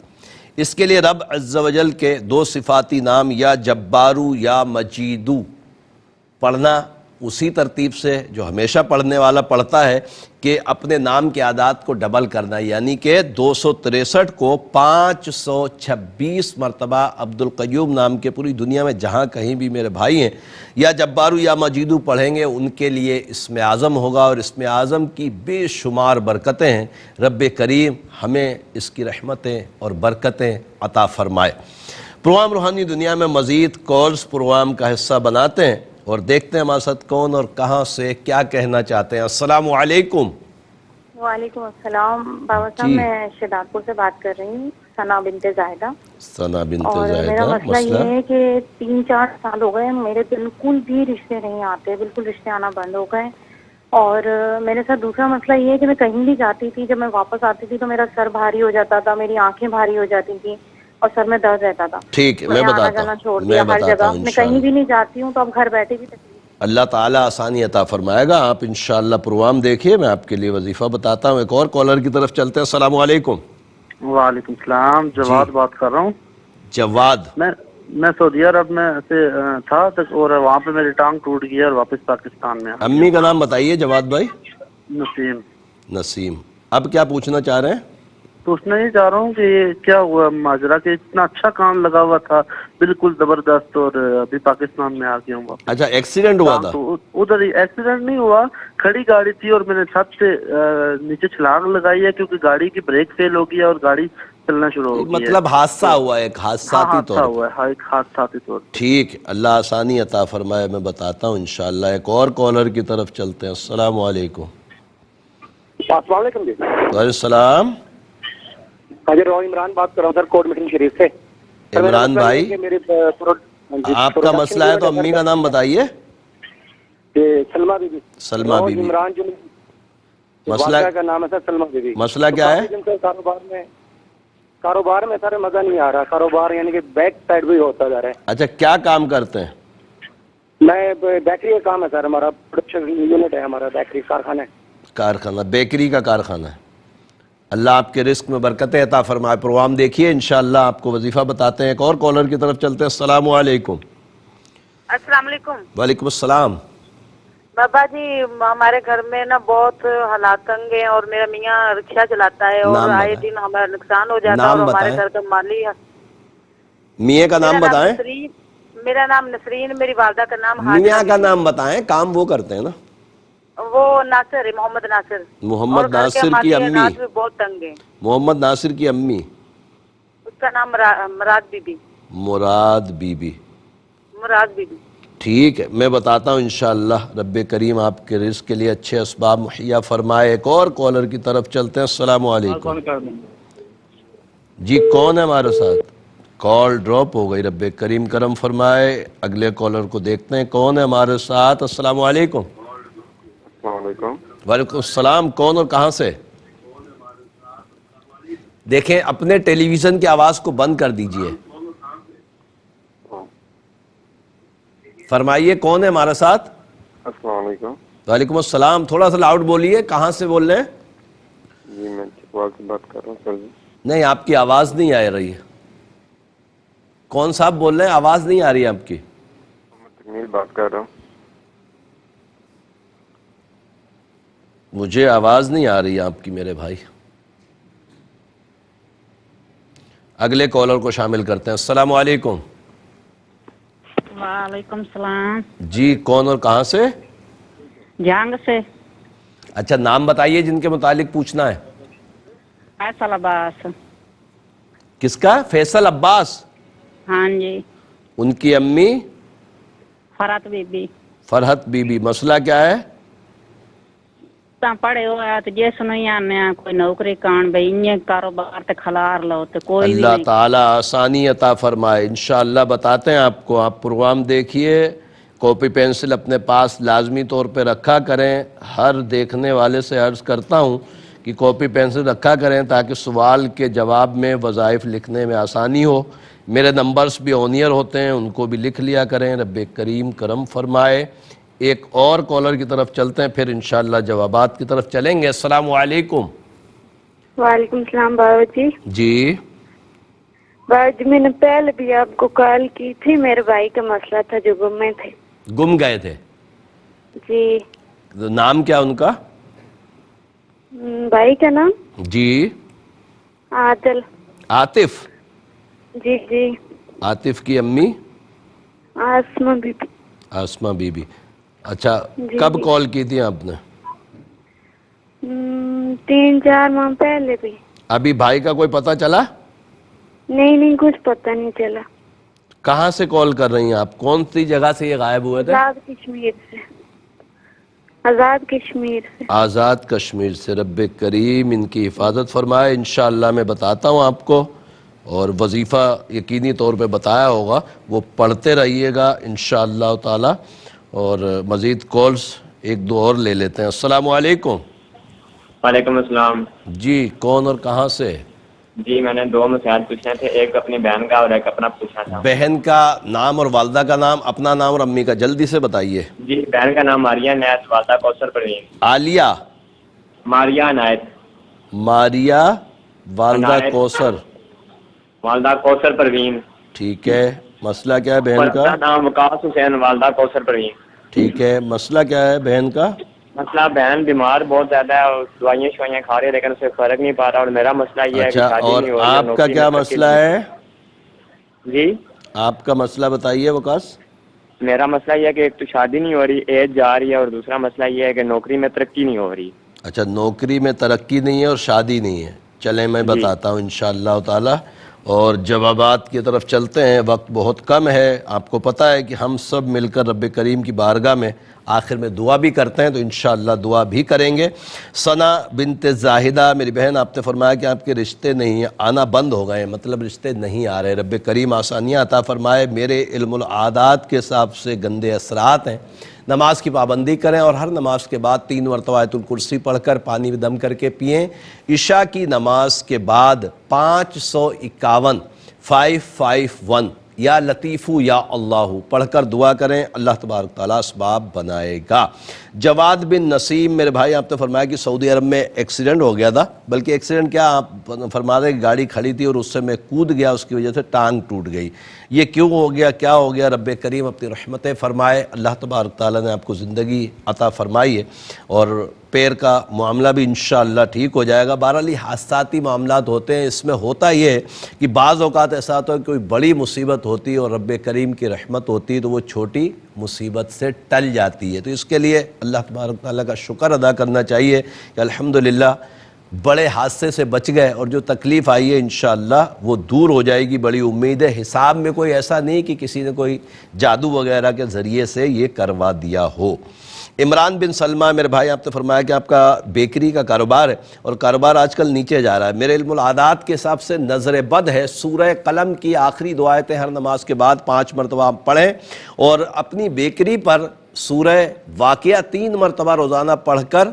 اس کے لیے رب عز و جل کے 2 صفاتی نام یا جبارو یا مجیدو پڑھنا اسی ترتیب سے جو ہمیشہ پڑھنے والا پڑھتا ہے کہ اپنے نام کے اعداد کو ڈبل کرنا، یعنی کہ 263 کو 526 مرتبہ عبد القیوم نام کے پوری دنیا میں جہاں کہیں بھی میرے بھائی ہیں یا جبارو یا مجیدو پڑھیں گے ان کے لیے اسم اعظم ہوگا. اور اسم اعظم کی بے شمار برکتیں ہیں. رب کریم ہمیں اس کی رحمتیں اور برکتیں عطا فرمائے. پروگرام روحانی دنیا میں مزید کالز پروگرام کا حصہ بناتے ہیں اور دیکھتے ہیں ہمارے ساتھ کون اور کہاں سے کیا کہنا چاہتے ہیں. السلام علیکم. وعلیکم السلام بابا صاحب. میں شہدادپور سے بات کر رہی ہوں، ثنا بنت زاہدہ. ثنا بنت اور زاہدہ. میرا مسئلہ یہ ہے کہ 3-4 سال ہو گئے میرے بالکل بھی رشتے نہیں آتے، بالکل رشتے آنا بند ہو گئے. اور میرے ساتھ دوسرا مسئلہ یہ ہے کہ میں کہیں بھی جاتی تھی، جب میں واپس آتی تھی تو میرا سر بھاری ہو جاتا تھا، میری آنکھیں بھاری ہو جاتی تھی اور سر میں درد رہتا تھا. ٹھیک ہے، میں بتاتا ہوں. میں کہیں بھی نہیں جاتی ہوں تو اب گھر بیٹھے بھی تکلیف. اللہ تعالیٰ آسانی عطا فرمائے گا. آپ انشاءاللہ پروگرام دیکھیے، میں آپ کے لیے وظیفہ بتاتا ہوں. ایک اور کالر کی طرف چلتے ہیں. السلام علیکم. وعلیکم السلام. جواد بات کر رہا ہوں. جواد. میں سعودی عرب میں سے تھا اور وہاں پہ میری ٹانگ ٹوٹ گئی اور واپس پاکستان میں. امی کا نام بتائیے جواد بھائی. نسیم. نسیم. اب کیا پوچھنا چاہ رہے ہیں؟ پوچھنا یہ چاہ رہا ہوں کہ یہ کیا ہوا ماجرا کہ اتنا اچھا کام لگا ہوا تھا بالکل زبردست اور ابھی پاکستان میں آ گیا ہوں. اچھا ایکسیڈنٹ ہوا تھا؟ ادھر ہی ایکسیڈنٹ نہیں ہوا، کھڑی گاڑی تھی اور میں نے چھت سے نیچے چھلانگ لگائی ہے کیونکہ گاڑی کی بریک فیل ہو گئی اور گاڑی چلنا شروع ہو گئی. مطلب حادثہ ہوا ہے، ایک حادثاتی طور پر ہوا ہے، ایک حادثاتی طور پر. ٹھیک، اللہ آسانی عطا فرمائے. میں بتاتا ہوں انشاءاللہ. ایک اور کالر کی طرف چلتے ہیں. السلام علیکم. السلام علیکم جی. وعلیکم السلام. ہاں جی، عمران بات کر رہا ہوں سر، کوٹ میٹنگ شریف سے. عمران بھائی آپ کا مسئلہ ہے تو امی کا نام بتائیے. سلمہ بی بی. سلمہ بی بی. عمران جو مسئلہ کا نام ہے سر سلمہ بی بی. مسئلہ کیا ہے؟ کاروبار میں سارے مزہ نہیں آ رہا. کاروبار یعنی کہ بیک سائڈ بھی ہوتا جا رہا ہے. اچھا کیا کام کرتے ہیں؟ میں بیکری کا کام ہے سر، ہمارا پروڈکشن یونٹ ہے، ہمارا بیکری کارخانہ ہے. کارخانہ، بیکری کا کارخانہ ہے. اللہ آپ کے رزق میں برکتیں عطا فرمائے. پروگرام دیکھیے انشاءاللہ آپ کو وظیفہ بتاتے ہیں. ایک اور کالر کی طرف چلتے ہیں. السلام علیکم. السلام علیکم. وعلیکم السلام. بابا جی ہمارے گھر میں نا بہت حالات تنگ ہیں اور میرا میاں رکشہ چلاتا ہے اور آئے دن ہمارا نقصان ہو جاتا ہے اور ہمارے گھر کا مالی. میاں کا نام بتائیں. میرا نام نسرین، میری والدہ کا نام. میاں کا نام بتائیں، کام وہ کرتے ہیں نا. وہ ناصر ہے، محمد ناصر. محمد ناصر کی امی. بہت تنگ ہے. محمد ناصر کی امی. اس کا نام مراد بی بی. مراد بی بی. مراد بی بی. ٹھیک ہے، میں بتاتا ہوں انشاءاللہ. رب کریم آپ کے رزق کے لیے اچھے اسباب مہیا فرمائے. ایک اور کالر کی طرف چلتے ہیں. السلام علیکم. جی کون ہے ہمارے ساتھ؟ کال ڈراپ ہو گئی. رب کریم کرم فرمائے. اگلے کالر کو دیکھتے ہیں کون ہے ہمارے ساتھ. السلام علیکم. السلام علیکم. وعلیکم السلام. کون اور کہاں سے؟ دیکھیں اپنے ٹیلی ویژن کی آواز کو بند کر دیجئے. فرمائیے کون ہے ہمارے ساتھ؟ السلام علیکم. وعلیکم السلام. تھوڑا سا لاؤڈ بولیے. کہاں سے بول رہے ہیں؟ جی میں چکوال سے بات کر رہا ہوں سر. نہیں آپ کی آواز نہیں آ رہی ہے. کون صاحب بول رہے ہیں؟ آواز نہیں آ رہی ہے آپ کی. تکمیل بات کر رہا ہوں. مجھے آواز نہیں آ رہی ہے آپ کی میرے بھائی. اگلے کالر کو شامل کرتے ہیں. السلام علیکم. وعلیکم السلام. جی کون اور کہاں سے؟ جھانگ سے. اچھا نام بتائیے جن کے متعلق پوچھنا ہے. فیصل عباس. کس کا؟ فیصل عباس. ہاں جی. ان کی امی؟ فرحت بی بی. فرحت بی بی. مسئلہ کیا ہے؟ پڑھے ہوا تو جیسے نہیں آنے کوئی نوکری کان بھائی انہیں کاروبار تے کھلار لو تو کوئی بھی اللہ نہیں. تعالی آسانی عطا فرمائے. انشاءاللہ بتاتے ہیں آپ کو. آپ پروگرام دیکھیے. کاپی پینسل اپنے پاس لازمی طور پہ رکھا کریں. ہر دیکھنے والے سے عرض کرتا ہوں کہ کاپی پینسل رکھا کریں تاکہ سوال کے جواب میں وظائف لکھنے میں آسانی ہو. میرے نمبرز بھی آن ایئر ہوتے ہیں ان کو بھی لکھ لیا کریں. رب کریم کرم فرمائے. ایک اور کالر کی طرف چلتے ہیں پھر انشاءاللہ جوابات کی طرف چلیں گے. السلام علیکم. وعلیکم السلام بابا جی. جی بابا جی میں نے پہلے بھی آپ کو کال کی تھی. میرے بھائی کا مسئلہ تھا جو گم میں تھے. گم گئے تھے؟ جی. نام کیا ان کا؟ بھائی کا نام؟ جی عادل. عاطف. جی جی. عاطف کی امی؟ آسمہ بی بی. آسمہ بی بی. اچھا جی کب جی. کال کی تھی آپ نے؟ 3-4 ماہ پہلے بھی. ابھی بھائی کا کوئی پتہ چلا؟ نہیں کچھ پتہ نہیں چلا. کہاں سے کال کر رہی ہیں آپ؟ کون سی جگہ سے یہ غائب ہوئے تھے؟ آزاد کشمیر سے. آزاد کشمیر سے. آزاد کشمیر سے. رب کریم ان کی حفاظت فرمائے. انشاءاللہ میں بتاتا ہوں آپ کو اور وظیفہ یقینی طور پہ بتایا ہوگا وہ پڑھتے رہیے گا انشاءاللہ تعالی. اور مزید کالز ایک دو اور لے لیتے ہیں. السلام علیکم. وعلیکم السلام. جی کون اور کہاں سے؟ جی میں نے 2 مسائل پوچھنے تھے. ایک اپنی بہن کا اور ایک اپنا پوچھنا تھا. بہن کا نام اور والدہ کا نام، اپنا نام اور امی کا جلدی سے بتائیے. جی بہن کا نام ماریہ عنایت، والدہ کوثر پروین. عالیہ؟ ماریہ عنایت. ماریہ، والدہ کوثر. والدہ کوثر پروین. ٹھیک ہے. مسئلہ کیا ہے بہن کا؟ والدہ نام وقاص حسین، والدہ کوثر پروین. ٹھیک ہے. مسئلہ کیا ہے بہن کا؟ مسئلہ بہن بیمار بہت زیادہ ہے اور دوائیاں کھا رہی ہے لیکن اسے فرق نہیں پا رہا. اور میرا مسئلہ یہ ہے کہ اچھا شادی اور نہیں ہو رہی. آپ کا کیا مسئلہ ہے؟ جی آپ کا مسئلہ بتائیے وقاص. میرا مسئلہ یہ ہے کہ ایک تو شادی نہیں ہو رہی، ایج جا رہی ہے، اور دوسرا مسئلہ یہ ہے کہ نوکری میں ترقی نہیں ہو رہی. اچھا نوکری میں ترقی نہیں ہے اور شادی نہیں ہے. چلیں میں بتاتا ہوں انشاءاللہ تعالی اور جوابات کی طرف چلتے ہیں. وقت بہت کم ہے. آپ کو پتہ ہے کہ ہم سب مل کر رب کریم کی بارگاہ میں آخر میں دعا بھی کرتے ہیں تو انشاءاللہ دعا بھی کریں گے. ثنا بنت زاہدہ میری بہن، آپ نے فرمایا کہ آپ کے رشتے نہیں آنا بند ہو گئے ہیں، مطلب رشتے نہیں آ رہے. رب کریم آسانیاں عطا فرمائے. میرے علم العادات کے حساب سے گندے اثرات ہیں. نماز کی پابندی کریں اور ہر نماز کے بعد 3 مرتبہ آیت الکرسی پڑھ کر پانی میں دم کر کے پئیں. عشاء کی نماز کے بعد 551 551 یا لطیفو یا اللہ پڑھ کر دعا کریں. اللہ تبارک تعالیٰ اسباب بنائے گا. جواد بن نسیم میرے بھائی، آپ نے فرمایا کہ سعودی عرب میں ایکسیڈنٹ ہو گیا تھا. بلکہ ایکسیڈنٹ کیا، آپ فرما رہے کہ گاڑی کھڑی تھی اور اس سے میں کود گیا، اس کی وجہ سے ٹانگ ٹوٹ گئی. یہ کیوں ہو گیا، کیا ہو گیا؟ رب کریم اپنی رحمتیں فرمائے. اللہ تبارک تعالیٰ نے آپ کو زندگی عطا فرمائی ہے اور پیر کا معاملہ بھی انشاءاللہ ٹھیک ہو جائے گا. بہرحال یہ حادثاتی معاملات ہوتے ہیں. اس میں ہوتا یہ ہے کہ بعض اوقات ایسا ہوتا ہے کہ کوئی بڑی مصیبت ہوتی ہے اور رب کریم کی رحمت ہوتی ہے تو وہ چھوٹی مصیبت سے ٹل جاتی ہے. تو اس کے لیے اللہ تبارک تعالیٰ کا شکر ادا کرنا چاہیے کہ الحمدللہ بڑے حادثے سے بچ گئے اور جو تکلیف آئی ہے انشاءاللہ وہ دور ہو جائے گی. بڑی امید ہے. حساب میں کوئی ایسا نہیں کہ کسی نے کوئی جادو وغیرہ کے ذریعے سے یہ کروا دیا ہو. عمران بن سلمہ میرے بھائی، آپ نے فرمایا کہ آپ کا بیکری کا کاروبار ہے اور کاروبار آج کل نیچے جا رہا ہے. میرے علم العادات کے حساب سے نظر بد ہے. سورہ قلم کی آخری دعائیں ہر نماز کے بعد 5 مرتبہ پڑھیں اور اپنی بیکری پر سورہ واقعہ 3 مرتبہ روزانہ پڑھ کر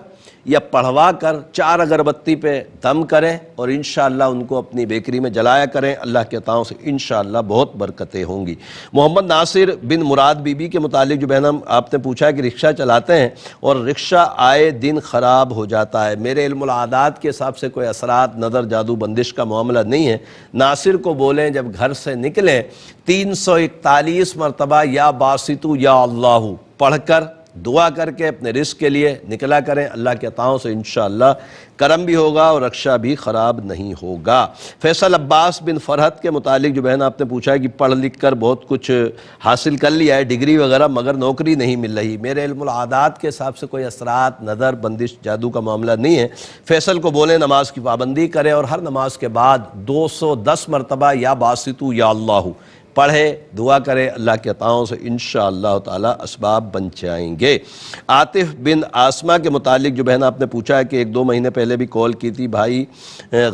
یا پڑھوا کر 4 اگربتی پہ دم کریں اور انشاءاللہ ان کو اپنی بیکری میں جلایا کریں. اللہ کے عطاؤں سے انشاءاللہ بہت برکتیں ہوں گی. محمد ناصر بن مراد بی بی کے متعلق جو بہن آپ نے پوچھا ہے کہ رکشہ چلاتے ہیں اور رکشہ آئے دن خراب ہو جاتا ہے. میرے علم العادات کے حساب سے کوئی اثرات، نظر، جادو، بندش کا معاملہ نہیں ہے. ناصر کو بولیں جب گھر سے نکلیں 341 مرتبہ یا باسطو یا اللہ پڑھ کر دعا کر کے اپنے رزق کے لیے نکلا کریں. اللہ کے عطاؤں سے انشاءاللہ کرم بھی ہوگا اور رکشہ بھی خراب نہیں ہوگا. فیصل عباس بن فرحت کے متعلق جو بہن آپ نے پوچھا ہے کہ پڑھ لکھ کر بہت کچھ حاصل کر لیا ہے، ڈگری وغیرہ، مگر نوکری نہیں مل رہی. میرے علم العادات کے حساب سے کوئی اثرات، نظر، بندش، جادو کا معاملہ نہیں ہے. فیصل کو بولیں نماز کی پابندی کرے اور ہر نماز کے بعد 210 مرتبہ یا باسطو یا اللہ پڑھے، دعا کرے. اللہ کے عطاؤں سے انشاءاللہ تعالی اسباب بن جائیں گے. عاطف بن آسمہ کے متعلق جو بہن آپ نے پوچھا ہے کہ 1-2 مہینے پہلے بھی کال کی تھی، بھائی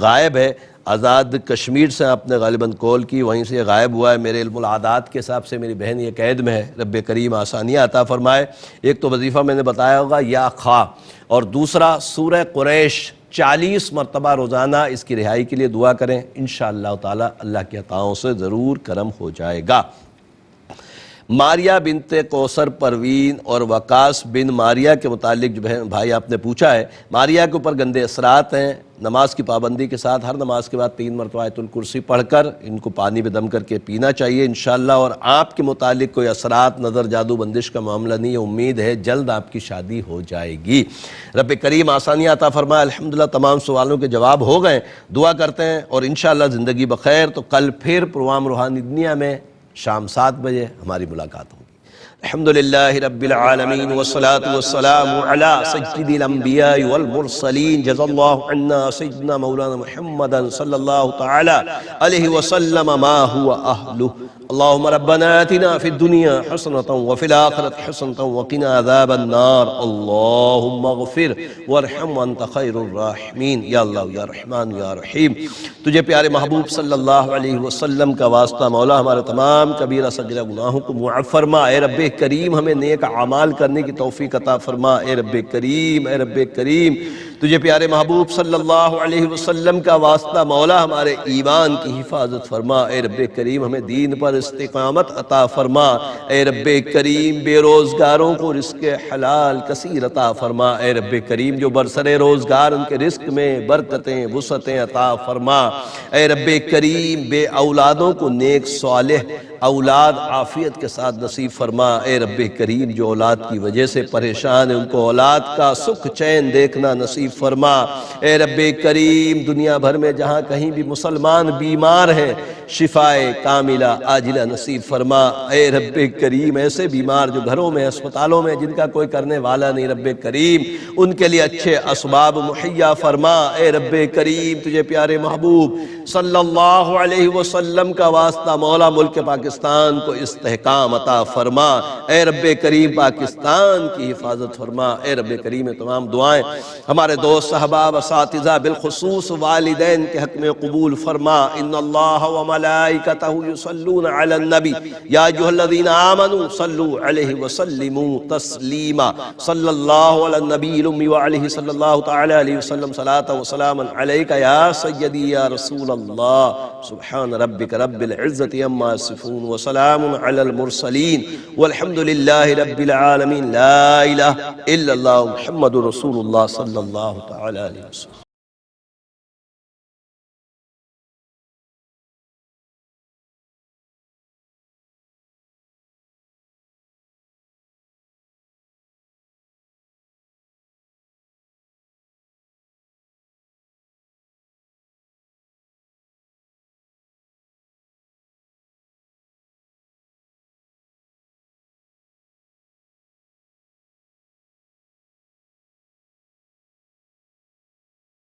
غائب ہے، آزاد کشمیر سے آپ نے غالباً کال کی، وہیں سے غائب ہوا ہے. میرے علم العادات کے حساب سے میری بہن یہ قید میں ہے. رب کریم آسانیاں عطا فرمائے. ایک تو وظیفہ میں نے بتایا ہوگا یا خواہ، اور دوسرا سورہ قریش 40 مرتبہ روزانہ اس کی رہائی کے لیے دعا کریں. انشاءاللہ تعالی اللہ کے عطاؤں سے ضرور کرم ہو جائے گا. ماریہ بنت کوثر پروین اور وقاص بن ماریہ کے متعلق جو بھائی آپ نے پوچھا ہے، ماریہ کے اوپر گندے اثرات ہیں. نماز کی پابندی کے ساتھ ہر نماز کے بعد 3 مرتبہ آیت الکرسی پڑھ کر ان کو پانی میں دم کر کے پینا چاہیے انشاءاللہ. اور آپ کے متعلق کوئی اثرات، نظر، جادو، بندش کا معاملہ نہیں ہے. امید ہے جلد آپ کی شادی ہو جائے گی. رب کریم آسانیاں عطا فرمائے. الحمدللہ تمام سوالوں کے جواب ہو گئے. دعا کرتے ہیں اور انشاءاللہ زندگی بخیر. تو کل پھر پروگرام روحانی دنیا میں شام 7 بجے ہماری ملاقات ہوگی. الحمدللہ رب العالمین والصلاة والسلام علی سید الانبیاء والمرسلین. جزا اللہ عنا سیدنا مولانا محمد صلی اللہ تعالی علیہ وسلم ما هو اہلہ. اللہم ربنا آتنا فی الدنیا حسنة وفی الآخرة حسنة وقنا عذاب النار. اللہم اغفر وارحم وانت خیر الراحمین. یا اللہ یا رحمان یا رحیم. تجھے پیارے محبوب صلی اللہ علیہ وسلم کا واسطہ مولا ہمارے تمام کبیرہ صغیرہ گناہوں کو معاف فرما. اے رب کریم ہمیں نیک اعمال کرنے کی توفیق عطا فرما. اے رب کریم، اے رب کریم تجھے پیارے محبوب صلی اللہ علیہ وسلم کا واسطہ مولا ہمارے ایمان کی حفاظت فرما. اے رب کریم ہمیں دین پر استقامت عطا فرما. اے رب کریم بے روزگاروں کو رزق حلال کثیر عطا فرما. اے رب کریم جو برسر روزگار ان کے رزق میں برکتیں وسعتیں عطا فرما. اے رب کریم بے اولادوں کو نیک صالح اولاد عافیت کے ساتھ نصیب فرما. اے رب کریم جو اولاد کی وجہ سے پریشان ہیں ان کو اولاد کا سکھ چین دیکھنا نصیب فرما. اے رب کریم دنیا بھر میں جہاں کہیں بھی مسلمان بیمار ہیں شفائے کاملہ عاجلہ نصیب فرما. اے رب کریم ایسے بیمار جو گھروں میں اسپتالوں میں جن کا کوئی کرنے والا نہیں، رب کریم ان کے لیے اچھے اسباب مہیا فرما. اے رب کریم تجھے پیارے محبوب صلی اللہ علیہ وسلم کا واسطہ مولا ملک پاکستان کو استحکام عطا فرما. اے رب کریم پاکستان کی حفاظت فرما. اے رب کریم تمام دعائیں ہمارے دوست صحابہ اساتذہ بالخصوص والدین کے حق میں قبول فرما. ان اللہ وملائکتہ یصلون علی النبی یا ایھا الذین آمنوا صلوا علیہ وسلموا تسلیما. صلی اللہ علی النبی الامی وعلیہ صلی اللہ تعالی علیہ وسلم صلاۃ وسلاما علیک یا سیدی یا رسول اللہ. سبحان ربک رب العزت عما یصفون وسلام علی المرسلین والحمد للہ رب العالمین. لا الہ الا اللہ محمد رسول اللہ صلی اللہ تعالی علیہ وسلم.